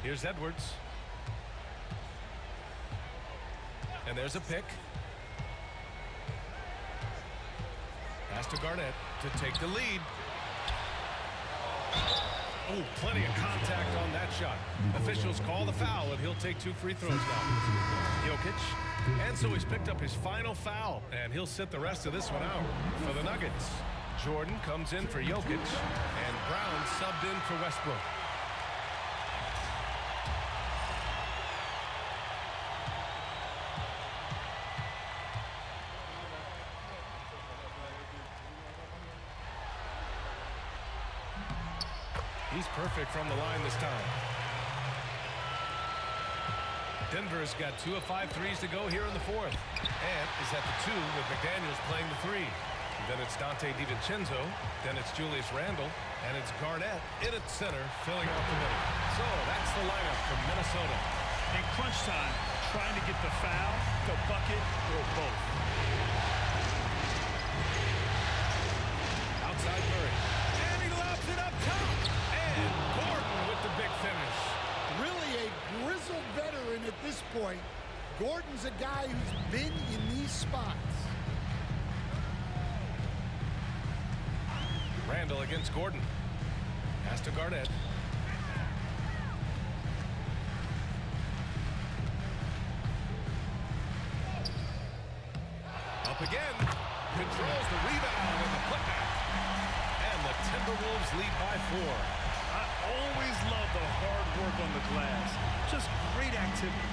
Here's Edwards. And there's a pick. Pass to Garnett to take the lead. Oh, plenty of contact on that shot. Officials call the foul, and he'll take 2 free throws now. Jokic. And so he's picked up his final foul, and he'll sit the rest of this one out for the Nuggets. Jordan comes in for Jokic, and Brown subbed in for Westbrook. He's perfect from the line this time. Denver's got 2 of 5 threes to go here in the 4th. And is at the 2 with McDaniels playing the 3. Then it's Dante DiVincenzo. Then it's Julius Randle. And it's Garnett in at center, filling out the middle. So that's the lineup from Minnesota. In crunch time, trying to get the foul, the bucket, or both. Outside Murray. And he lobs it up top. And Gordon with the big finish. Really a grizzled veteran at this point. Gordon's a guy who's been in these spots. Randle against Gordon. Pass to Garnett. Up again. Controls the rebound and the putback. And the Timberwolves lead by 4. I always love the hard work on the glass. Just great activity.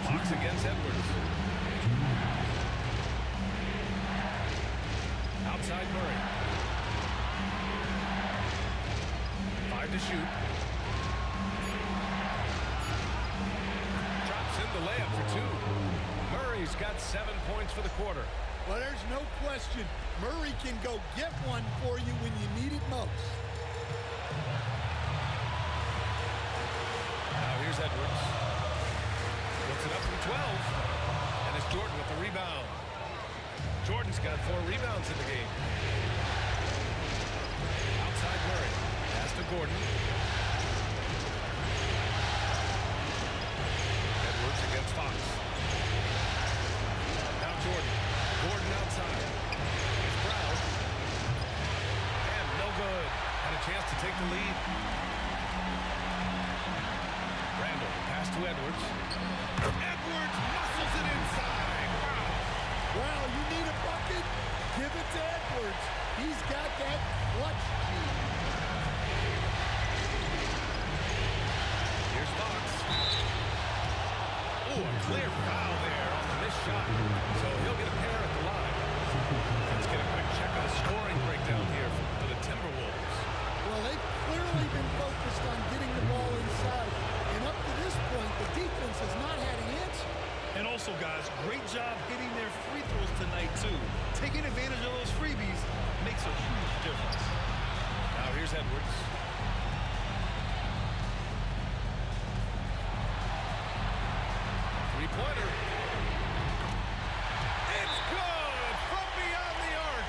Fox against Edwards. Outside Murray. 5 to shoot. Drops in the layup for 2. Murray's got 7 points for the quarter. Well, there's no question. Murray can go get one for you when you need it most. Now here's Edwards. Puts it up from 12. And it's Jordan with the rebound. Jordan's got 4 rebounds in the game. Outside Murray. Pass to Gordon. Edwards against Fox. Now Jordan. Gordon outside. It's Brown. And no good. Had a chance to take the lead. Randle. Pass to Edwards. Edwards muscles it inside. Wow. Well, you need a bucket? Give it to Edwards. He's got that clutch gene. Here's Fox. Oh, a clear foul there on the missed shot. So he'll get a pair at the line. Let's get a quick check of the scoring breakdown here for the Timberwolves. Well, they've clearly been focused on getting the ball inside. And up to this point, the defense has not had an answer. And also, guys, great job hitting their free throws tonight, too. Taking advantage of those freebies makes a huge difference. Now here's Edwards. Three-pointer. It's good from beyond the arc.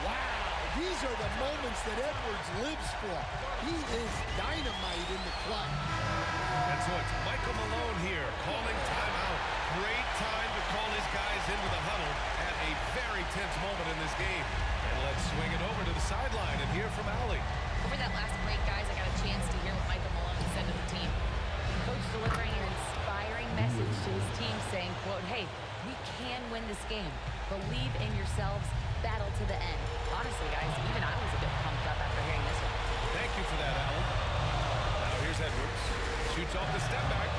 Wow, these are the moments that Edwards lives for. He is dynamite in the clutch. And so it's Michael Malone here calling timeout. Great time to call his guys into the huddle at a very tense moment in this game. And let's swing it over to the sideline and hear from Allie. Over that last break, guys, I got a chance to hear what Michael Malone said to the team. Coach delivering an inspiring message to his team saying, quote, hey, we can win this game. Believe in yourselves. Battle to the end. Honestly, guys, even I was a bit pumped up after hearing this one. Thank you for that, Allen. Now here's Edwards. Shoots off the step back.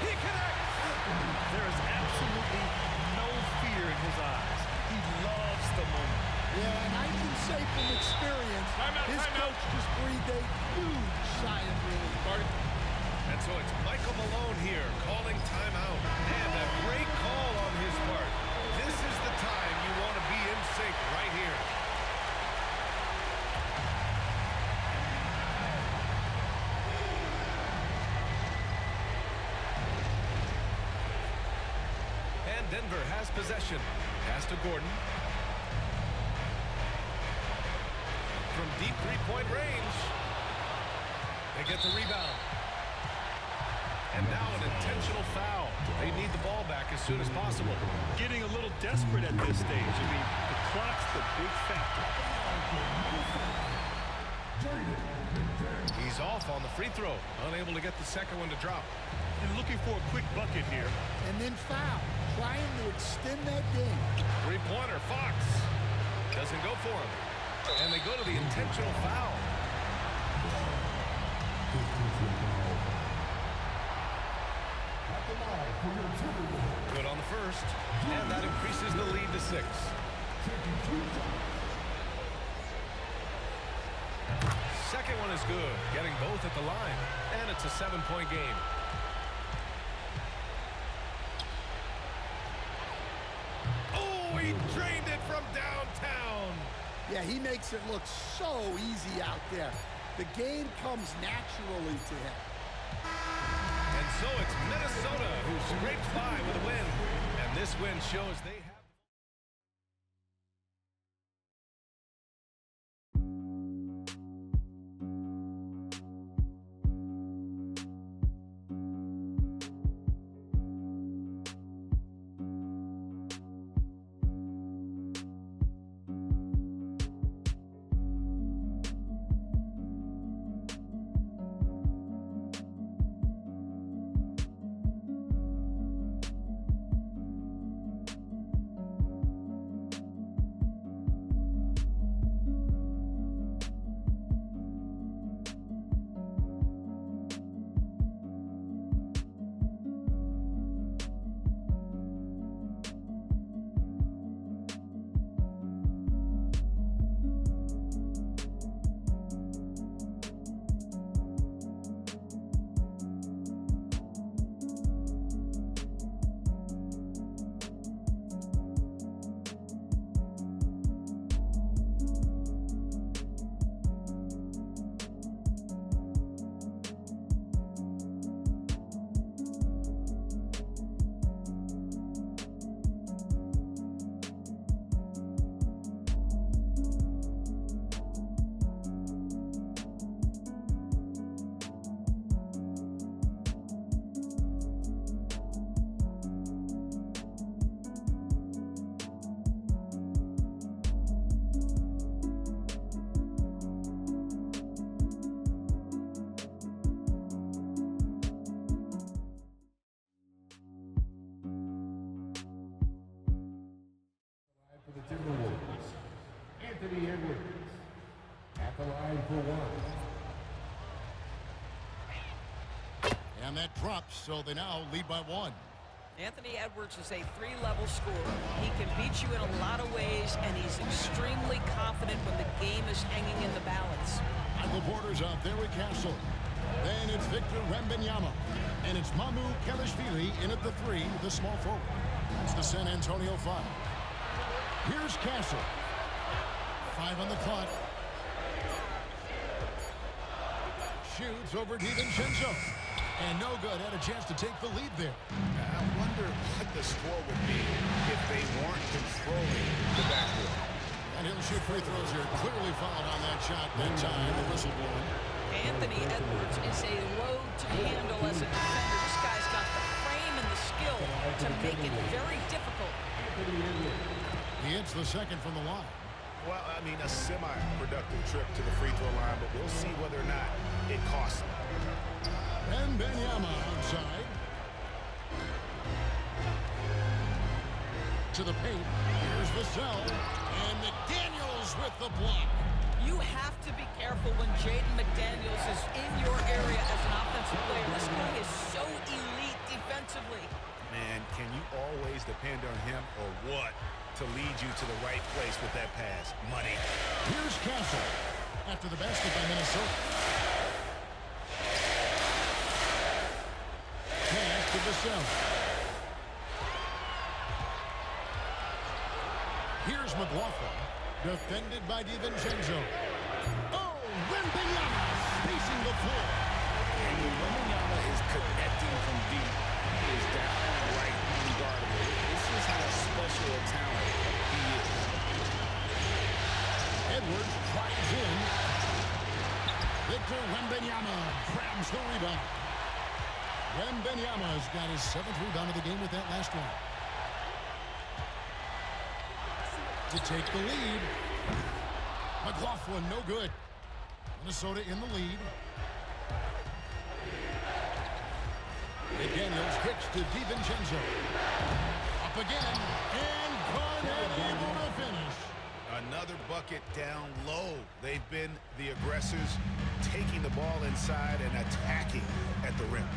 He connects. There is absolutely no fear in his eyes. He loves the moment. Yeah, and I can say from experience, his coach just breathed a huge sigh of relief. And so it's Michael Malone here calling timeout. And a great call on his part. This is the time you want to be in sync right here. And Denver has possession. Pass to Gordon. from deep three-point range. They get the rebound. And now an intentional foul. They need the ball back as soon as possible. Getting a little desperate at this stage. I mean, the clock's the big factor. He's off on the free throw. Unable to get the second one to drop. And looking for a quick bucket here. And then foul. Trying to extend that game. Three-pointer, Fox. Doesn't go for him. And they go to the intentional foul. Good on the first. And that increases the lead to 6. Second one is good. Getting both at the line. And it's a 7-point game. Oh, he drained it from downtown. Yeah, he makes it look so easy out there. The game comes naturally to him. And so it's Minnesota who scrapes by with a win. And this win shows they have... At the line for 1. And that drops, so they now lead by 1. Anthony Edwards is a 3-level scorer. He can beat you in a lot of ways, and he's extremely confident when the game is hanging in the balance. Michael Porter's out there with Castle. Then it's Victor Wembanyama. And it's Mamu Kelishvili in at the 3, the small forward. It's the San Antonio 5. Here's Castle. 5 on the clock. Shoots over DiVincenzo. And no good. Had a chance to take the lead there. I wonder what the score would be if they weren't controlling the backcourt. And he'll shoot free throws here. Clearly fouled on that shot that time. The whistle blowing. Anthony Edwards is a load to handle as a defender. This guy's got the frame and the skill to make it very difficult. He hits the second from the line. Well, I mean, a semi-productive trip to the free throw line, but we'll see whether or not it costs him. And Wembanyama outside. To the paint. Here's Vassell. And McDaniels with the block. You have to be careful when Jaden McDaniels is in your area as an offensive player. This guy is so elite defensively. Man, can you always depend on him or what to lead you to the right place with that pass? Money. Here's Castle. After the basket by Minnesota. Pass to Vassell. Here's McLaughlin. Defended by DiVincenzo. Oh, Wembanyama spacing the floor. And when Wembanyama is connecting from deep, he is downright unguardable. This is how special a talent he is. Edwards drives in. Victor Wembanyama grabs the rebound. Wembanyama's got his 7th rebound of the game with that last one. To take the lead. McLaughlin, no good. Minnesota in the lead. McDaniels kicks to DiVincenzo. Up again. And Garnett able to finish. Another bucket down low. They've been the aggressors, taking the ball inside and attacking at the rim.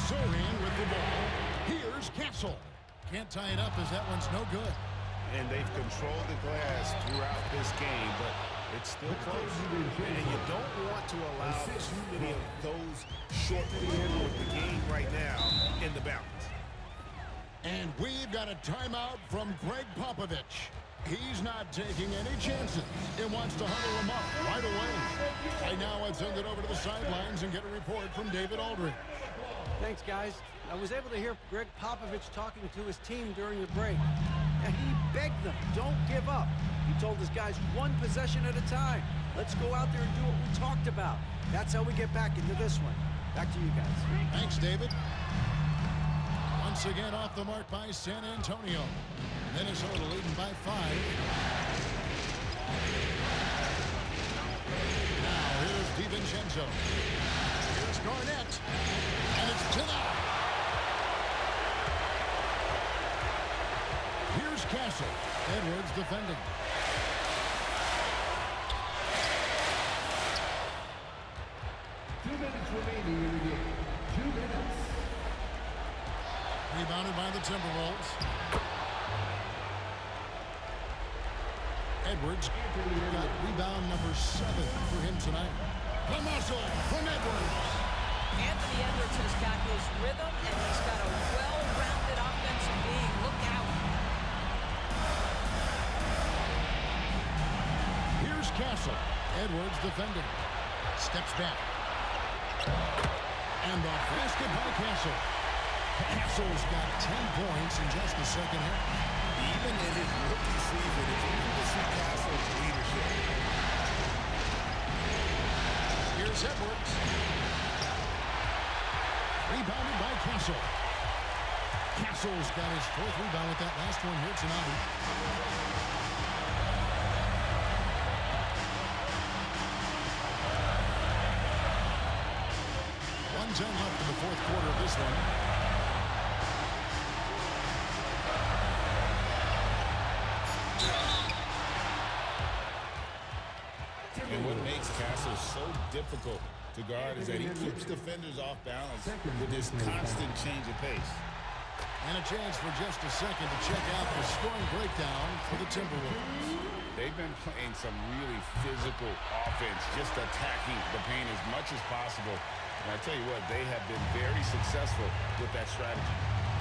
Sorin with the ball. Here's Castle. Can't tie it up as that one's no good. And they've controlled the glass throughout this game, but it's still close. And you don't want to allow too many of those short periods of the game right now in the balance. And we've got a timeout from Greg Popovich. He's not taking any chances and wants to huddle them up right away. Right now, let's send it over to the sidelines and get a report from David Aldridge. Thanks, guys. I was able to hear Greg Popovich talking to his team during the break. And he begged them, don't give up. He told his guys, one possession at a time. Let's go out there and do what we talked about. That's how we get back into this one. Back to you guys. Thanks, David. Once again off the mark by San Antonio. Minnesota leading by 5. Now here's DiVincenzo. Here's Garnett. And it's denied. Here's Castle. Edwards defending. Remaining in the game. 2 minutes. Rebounded by the Timberwolves. Edwards got rebound number 7 for him tonight. The muscle from Edwards. Anthony Edwards has got his rhythm, and he's got a well-rounded offensive game. Look out. Here's Castle. Edwards defending. Steps back. And the basket by Castle. Castle's got 10 points in just the second half. Even in his rookie season, it's easy to see Castle's leadership. Here's Edwards. Rebounded by Castle. Castle's got his 4th rebound with that last one here tonight. One 10 left in the 4th quarter of this one. And what makes Castle so difficult to guard is that he keeps defenders off balance with this constant change of pace. And a chance for just a second to check out the scoring breakdown for the Timberwolves. They've been playing some really physical offense, just attacking the paint as much as possible. And I tell you what, they have been very successful with that strategy.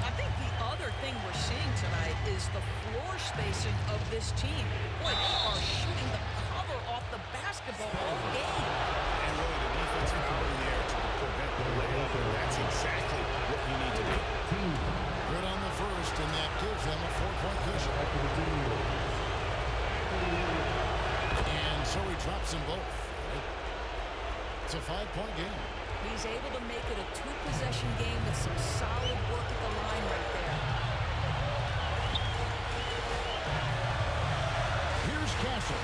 I think the other thing we're seeing tonight is the floor spacing of this team. Boy, they are shooting the cover off the basketball all game. And really, the defense foul in there to prevent the layup, and that's exactly what you need to do. Good on the first, and that gives them a 4-point cushion. And so he drops them both. It's a 5-point game. He's able to make it a 2-possession game with some solid work at the line right there. Here's Castle.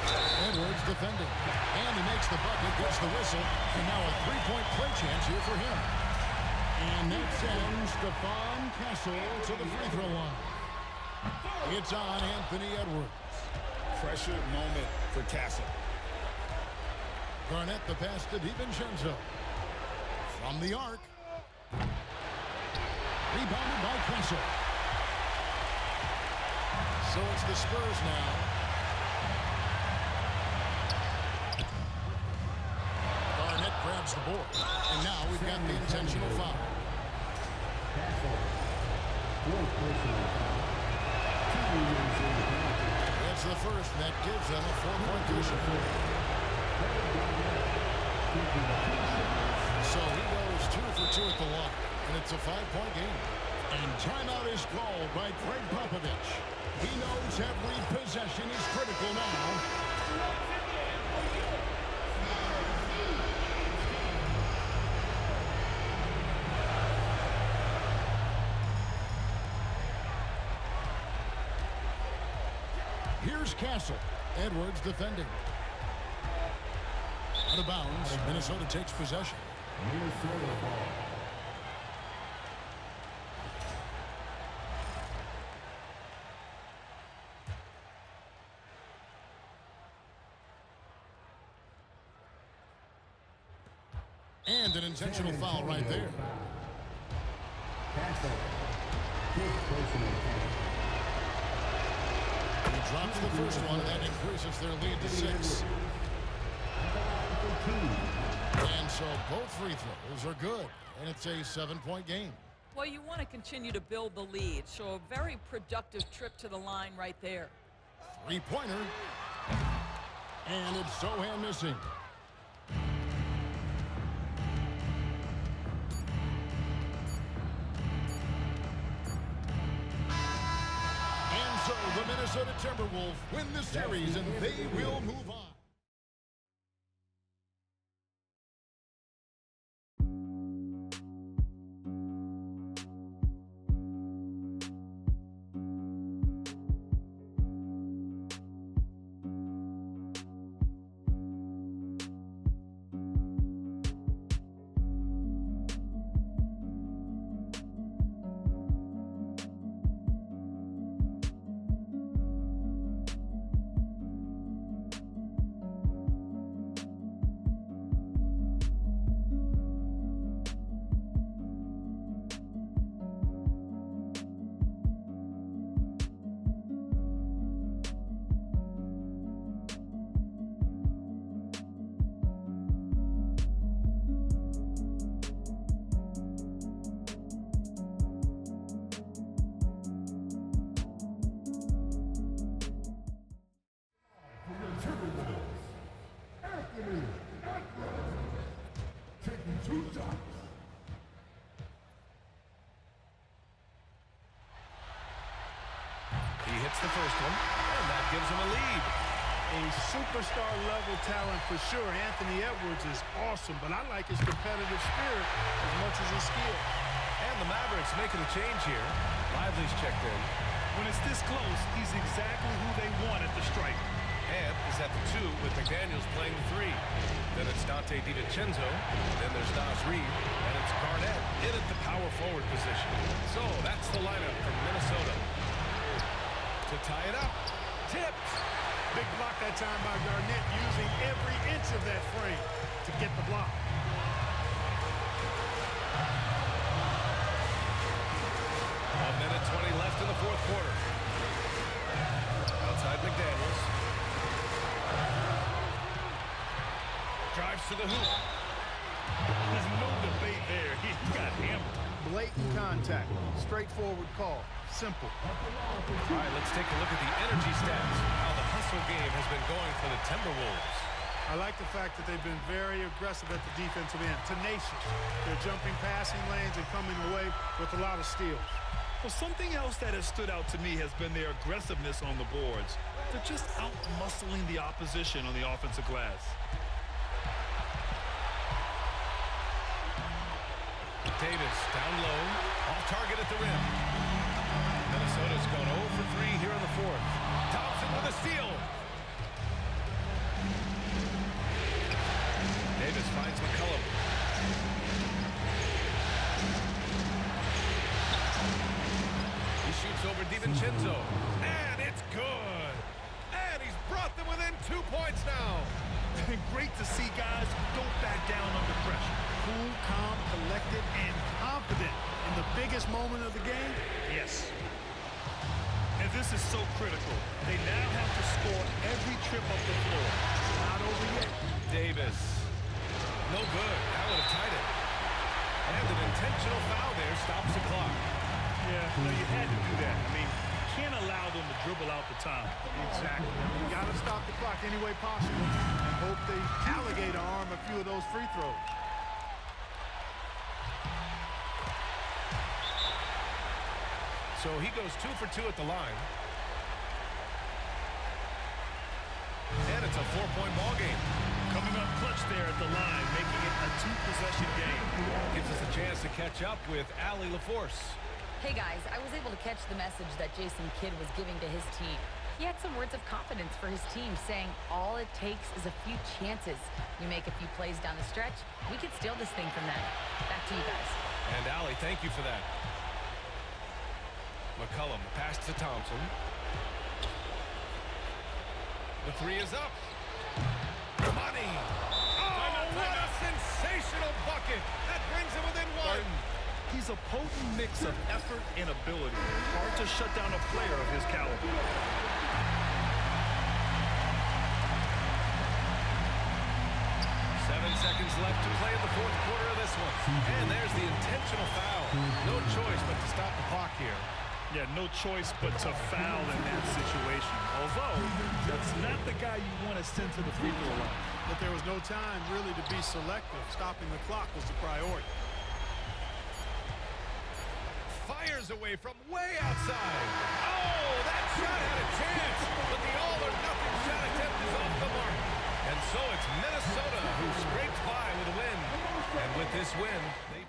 Edwards defending. And he makes the bucket, gets the whistle, and now a 3-point play chance here for him. And that sends Stephon Castle to the free throw line. It's on Anthony Edwards. Pressure moment for Castle. Garnett the pass to DiVincenzo. From the arc. Rebounded by Castle. So it's the Spurs now. Garnett grabs the board. And now we've got the intentional foul. That's the first, and that gives them a 4-point cushion. So he goes 2 for 2 at the line, and it's a 5-point game. And Timeout is called by Greg Popovich. He knows every possession is critical now. Here's Castle. Edwards defending. Out of bounds. Minnesota takes possession. Minnesota ball. And an intentional foul right there. He drops the first one, and that increases their lead to 6. And so both free throws are good, and it's a 7-point game. Well, you want to continue to build the lead, so a very productive trip to the line right there. Three-pointer. And it's Sohan missing. And so the Minnesota Timberwolves win the series, and they will move on. He hits the first one, and that gives him a lead. A superstar-level talent for sure. Anthony Edwards is awesome, but I like his competitive spirit as much as his skill. And the Mavericks making a change here. Lively's checked in. When it's this close, he's exactly who they want at the stripe. And is at the 2 with McDaniels playing the 3. Then it's Dante DiVincenzo. Then there's Naz Reid. And it's Garnett in at the power forward position. So that's the lineup from Minnesota. To tie it up. Tipped. Big block that time by Garnett, using every inch of that frame to get the block. A minute 20 left in the fourth quarter. Outside McDaniels. Drives to the hoop. There's no debate there. He got hammered. Blatant contact. Straightforward call. Simple. All right, let's take a look at the energy stats. How the hustle game has been going for the Timberwolves. I like the fact that they've been very aggressive at the defensive end. Tenacious. They're jumping passing lanes and coming away with a lot of steals. Well, something else that has stood out to me has been their aggressiveness on the boards. They're just out-muscling the opposition on the offensive glass. Davis down low, off target at the rim. Minnesota's gone 0 for 3 here in the fourth. Thompson with a steal. Davis finds McCollum. He shoots over DiVincenzo. And it's good. And he's brought them within 2 points now. Great to see guys who don't back down under pressure. Cool, calm, collected, and confident in the biggest moment of the game. Yes. And this is so critical. They now have to score every trip up the floor. Not over yet. Davis. No good. That would have tied it. And an intentional foul there stops the clock. Yeah, no, you had to do that. I mean, you can't allow them to dribble out the time. Exactly. You got to stop the clock any way possible and hope they alligator arm a few of those free throws. So he goes 2 for 2 at the line. And it's a 4-point ball game. Coming up clutch there at the line, making it a 2-possession game. Gives us a chance to catch up with Allie LaForce. Hey guys, I was able to catch the message that Jason Kidd was giving to his team. He had some words of confidence for his team, saying all it takes is a few chances. You make a few plays down the stretch, we could steal this thing from them. Back to you guys. And Allie, thank you for that. McCollum, the pass to Thompson. The three is up. Money. Oh, what a sensational bucket. That brings him within one. He's a potent mix of effort and ability. Hard to shut down a player of his caliber. 7 seconds left to play in the fourth quarter of this one. And there's the intentional foul. No choice but to stop the clock here. Yeah, no choice but to foul in that situation. Although, that's not the guy you want to send to the free throw line. But there was no time really to be selective. Stopping the clock was the priority. Fires away from way outside. Oh, that shot had a chance. But the all-or-nothing shot attempt is off the mark. And so it's Minnesota who scrapes by with a win. And with this win, they...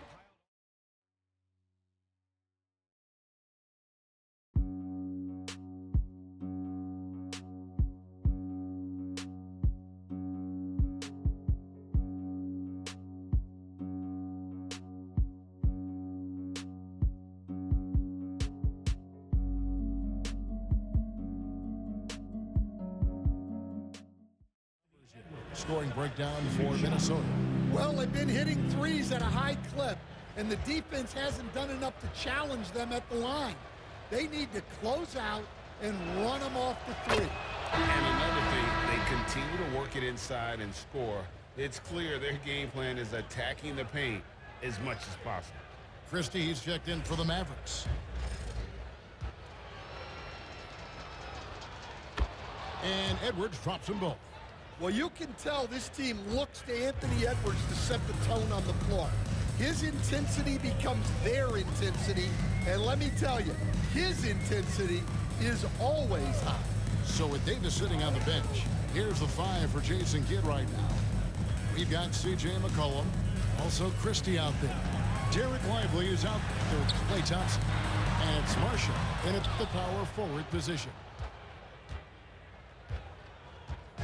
Scoring breakdown for Minnesota. Well, they've been hitting threes at a high clip, and the defense hasn't done enough to challenge them at the line. They need to close out and run them off the three. And another thing, they continue to work it inside and score. It's clear their game plan is attacking the paint as much as possible. Christie's checked in for the Mavericks. And Edwards drops them both. Well, you can tell this team looks to Anthony Edwards to set the tone on the floor. His intensity becomes their intensity, and let me tell you, his intensity is always high. So with Davis sitting on the bench, here's the 5 for Jason Kidd right now. We've got C.J. McCollum, also Christie out there. Derek Lively is out there with Klay Thompson. And it's Marshall in at the power forward position.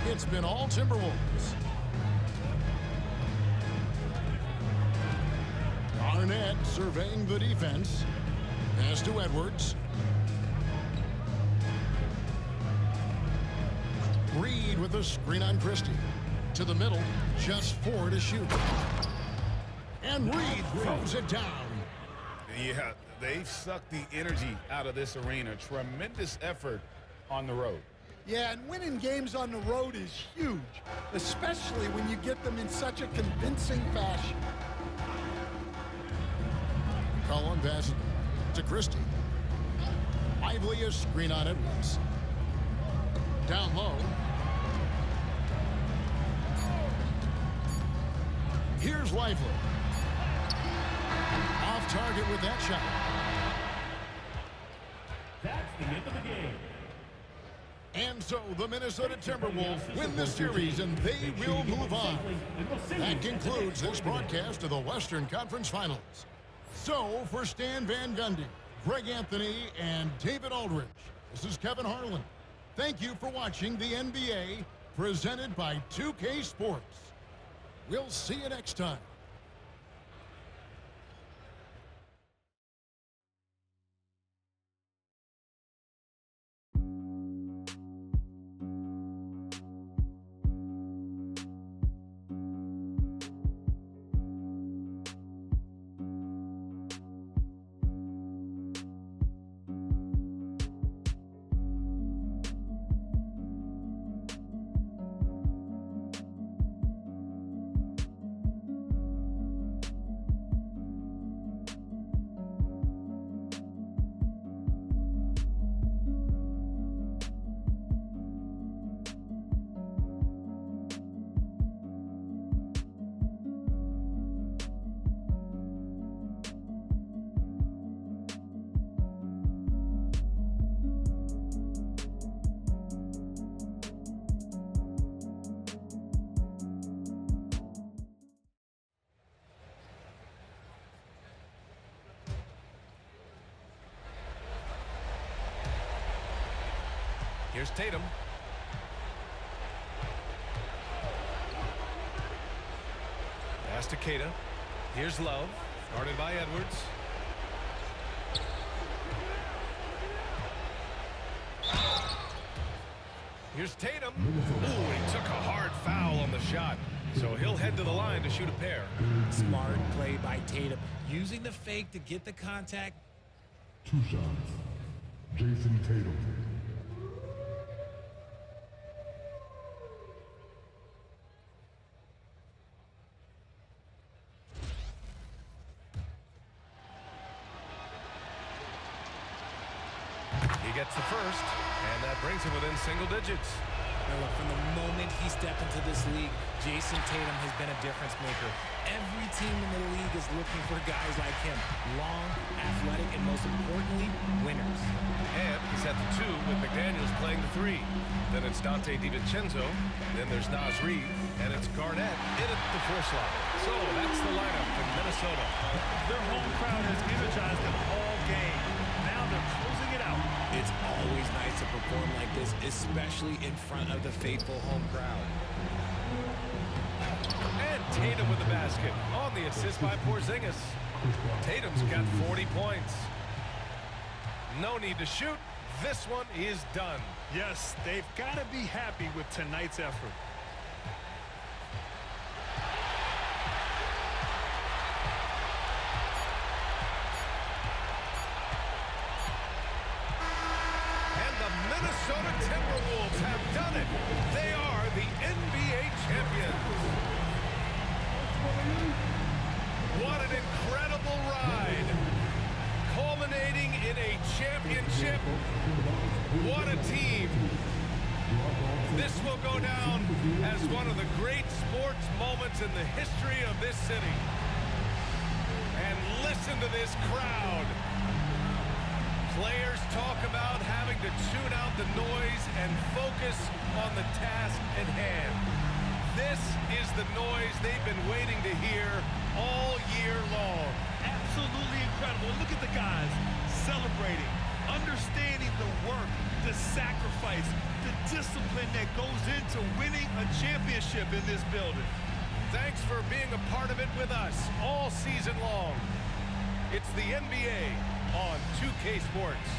It's been all Timberwolves. Garnett surveying the defense. Pass to Edwards. Reed with a screen on Christie. To the middle, just 4 to shoot. And Reed throws it down. Yeah, they've sucked the energy out of this arena. Tremendous effort on the road. Yeah, and winning games on the road is huge, especially when you get them in such a convincing fashion. Collin passes to Christie. Lively a screen on Edwards. Down low. Here's Lively. Off target with that shot. That's the end of the game. And so the Minnesota Timberwolves win the series, and they will move on. That concludes this broadcast of the Western Conference Finals. So for Stan Van Gundy, Greg Anthony, and David Aldridge, this is Kevin Harlan. Thank you for watching the NBA presented by 2K Sports. We'll see you next time. Here's Tatum. Pass to Keita. Here's Love. Guarded by Edwards. Here's Tatum. Ooh, he took a hard foul on the shot. So he'll head to the line to shoot a pair. Smart play by Tatum. Using the fake to get the contact. 2 shots. Jason Tatum. He gets the first, and that brings him within single digits. From the moment he stepped into this league, Jason Tatum has been a difference maker. Every team in the league is looking for guys like him. Long, athletic, and most importantly, winners. And he's at the 2 with McDaniels playing the 3. Then it's Dante DiVincenzo. Then there's Naz Reid. And it's Garnett in at the 4 slot. So that's the lineup in Minnesota. Their home crowd has energized them all game. Now they're closing it out. It's always nice to perform like this, especially in front of the faithful home crowd. And Tatum with the basket on the assist by Porzingis. Tatum's got 40 points. No need to shoot. This one is done. Yes, they've got to be happy with tonight's effort. Minnesota Timberwolves have done it. They are the NBA champions. What an incredible ride. Culminating in a championship. What a team. This will go down as one of the great sports moments in the history of this city. And listen to this crowd. Players talk about having to tune out the noise and focus on the task at hand. This is the noise they've been waiting to hear all year long. Absolutely incredible. Look at the guys celebrating, understanding the work, the sacrifice, the discipline that goes into winning a championship in this building. Thanks for being a part of it with us all season long. It's the NBA on 2K Sports.